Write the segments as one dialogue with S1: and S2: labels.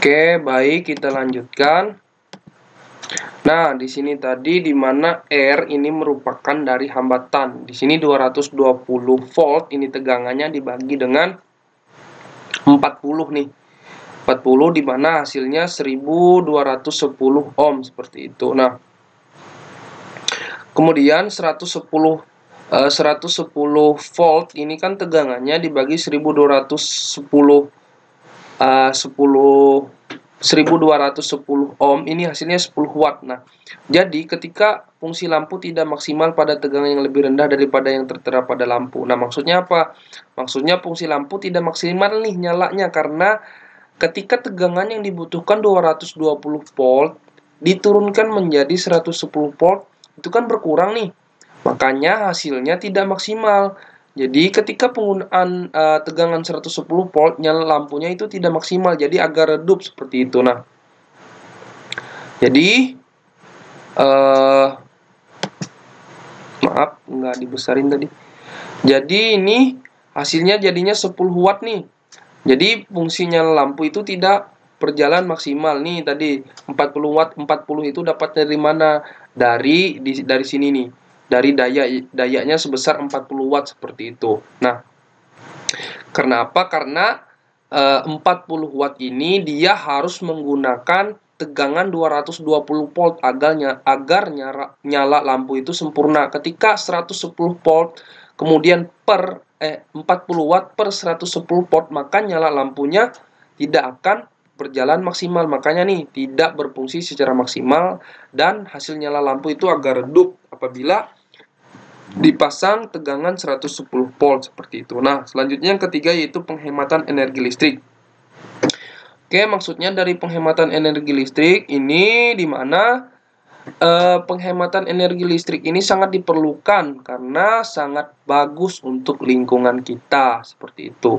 S1: Oke, baik, kita lanjutkan. Nah, di sini tadi di mana R ini merupakan dari hambatan. Di sini 220 volt, ini tegangannya dibagi dengan 40 nih. 40 di mana hasilnya 1210 ohm seperti itu. Nah, kemudian 110 volt ini kan tegangannya dibagi 1210 1210 ohm, ini hasilnya 10 watt. Nah, jadi ketika fungsi lampu tidak maksimal pada tegangan yang lebih rendah daripada yang tertera pada lampu. Nah, maksudnya apa? Maksudnya fungsi lampu tidak maksimal nih nyalanya karena ketika tegangan yang dibutuhkan 220 volt diturunkan menjadi 110 volt, itu kan berkurang nih. Makanya hasilnya tidak maksimal. Jadi ketika penggunaan tegangan 110 volt, nyala lampunya itu tidak maksimal, jadi agak redup seperti itu. Nah, jadi maaf, nggak dibesarin tadi. Jadi ini hasilnya jadinya 10 watt nih. Jadi fungsinya lampu itu tidak berjalan maksimal nih tadi 40 watt. 40 itu dapat dari mana? Dari sini nih. Dari dayanya sebesar 40 watt seperti itu. Nah, karena apa? Karena 40 watt ini dia harus menggunakan tegangan 220 volt agar nyala lampu itu sempurna. Ketika 110 volt kemudian 40 watt per 110 volt, maka nyala lampunya tidak akan berjalan maksimal. Makanya nih tidak berfungsi secara maksimal dan hasil nyala lampu itu agak redup apabila dipasang tegangan 110 volt seperti itu. Nah, selanjutnya yang ketiga yaitu penghematan energi listrik. Oke, maksudnya dari penghematan energi listrik ini di mana penghematan energi listrik ini sangat diperlukan karena sangat bagus untuk lingkungan kita seperti itu.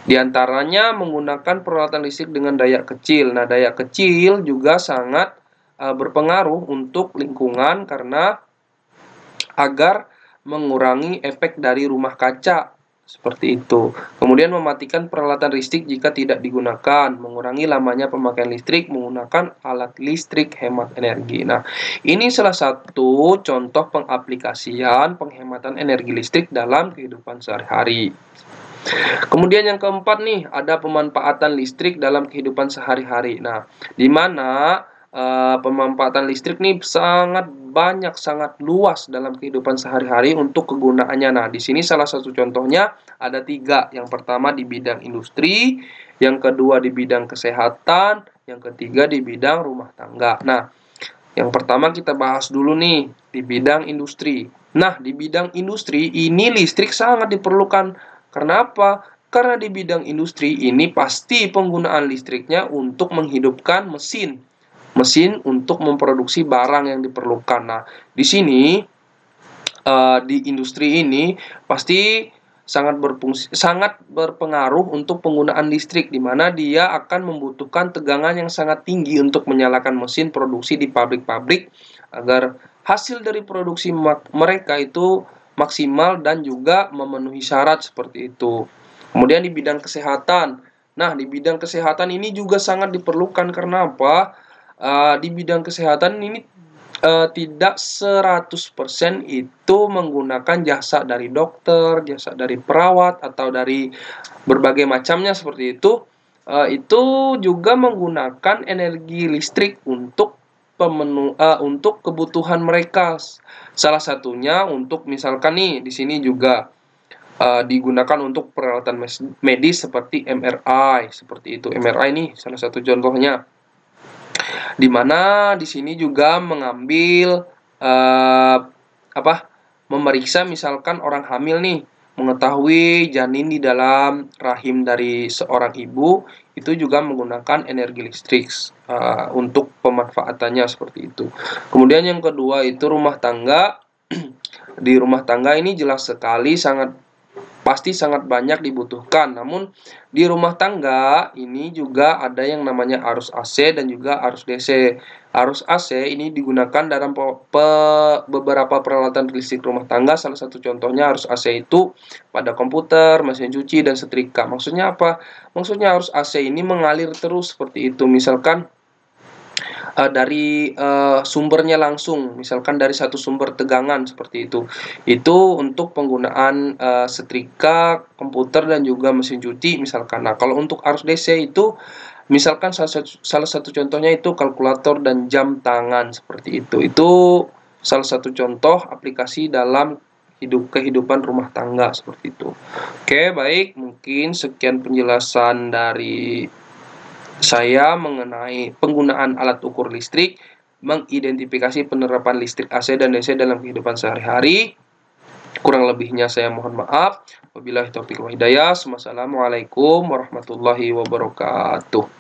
S1: Di antaranya menggunakan peralatan listrik dengan daya kecil. Nah, daya kecil juga sangat berpengaruh untuk lingkungan karena agar mengurangi efek dari rumah kaca seperti itu. Kemudian mematikan peralatan listrik jika tidak digunakan, mengurangi lamanya pemakaian listrik menggunakan alat listrik hemat energi. Nah, ini salah satu contoh pengaplikasian penghematan energi listrik dalam kehidupan sehari-hari. Kemudian yang keempat nih, ada pemanfaatan listrik dalam kehidupan sehari-hari. Nah, di mana pemanfaatan listrik nih sangat banyak, sangat luas dalam kehidupan sehari-hari untuk kegunaannya. Nah, di sini salah satu contohnya ada 3. Yang pertama di bidang industri, yang kedua di bidang kesehatan, yang ketiga di bidang rumah tangga. Nah, yang pertama kita bahas dulu nih di bidang industri. Nah, di bidang industri ini listrik sangat diperlukan. Karena apa? Karena di bidang industri ini pasti penggunaan listriknya untuk menghidupkan mesin untuk memproduksi barang yang diperlukan. Nah, di sini di industri ini pasti sangat berpengaruh untuk penggunaan listrik, di mana dia akan membutuhkan tegangan yang sangat tinggi untuk menyalakan mesin produksi di pabrik-pabrik agar hasil dari produksi mereka itu maksimal dan juga memenuhi syarat seperti itu. Kemudian di bidang kesehatan. Nah, di bidang kesehatan ini juga sangat diperlukan karena apa? Di bidang kesehatan ini tidak 100% itu menggunakan jasa dari dokter, jasa dari perawat, atau dari berbagai macamnya seperti itu. Itu juga menggunakan energi listrik untuk untuk kebutuhan mereka. Salah satunya untuk misalkan nih di sini juga digunakan untuk peralatan medis seperti MRI, seperti itu. MRI nih salah satu contohnya. Di mana di sini juga mengambil memeriksa misalkan orang hamil nih, mengetahui janin di dalam rahim dari seorang ibu itu juga menggunakan energi listrik untuk pemanfaatannya seperti itu. Kemudian yang kedua itu rumah tangga. Di rumah tangga ini jelas sekali sangat pasti sangat banyak dibutuhkan. Namun di rumah tangga ini juga ada yang namanya arus AC dan juga arus DC. Arus AC ini digunakan dalam beberapa peralatan listrik rumah tangga. Salah satu contohnya arus AC itu pada komputer, mesin cuci, dan setrika. Maksudnya apa? Maksudnya arus AC ini mengalir terus seperti itu. Misalkan dari sumbernya langsung, misalkan dari satu sumber tegangan seperti itu. Itu untuk penggunaan setrika, komputer, dan juga mesin cuci misalkan. Nah, kalau untuk arus DC itu misalkan salah satu contohnya itu kalkulator dan jam tangan seperti itu. Itu salah satu contoh aplikasi dalam kehidupan rumah tangga seperti itu. Oke, baik, mungkin sekian penjelasan dari saya mengenai penggunaan alat ukur listrik, mengidentifikasi penerapan listrik AC dan DC dalam kehidupan sehari-hari. Kurang lebihnya saya mohon maaf. Wabillahi taufiq wal hidayah. Wassalamualaikum warahmatullahi wabarakatuh.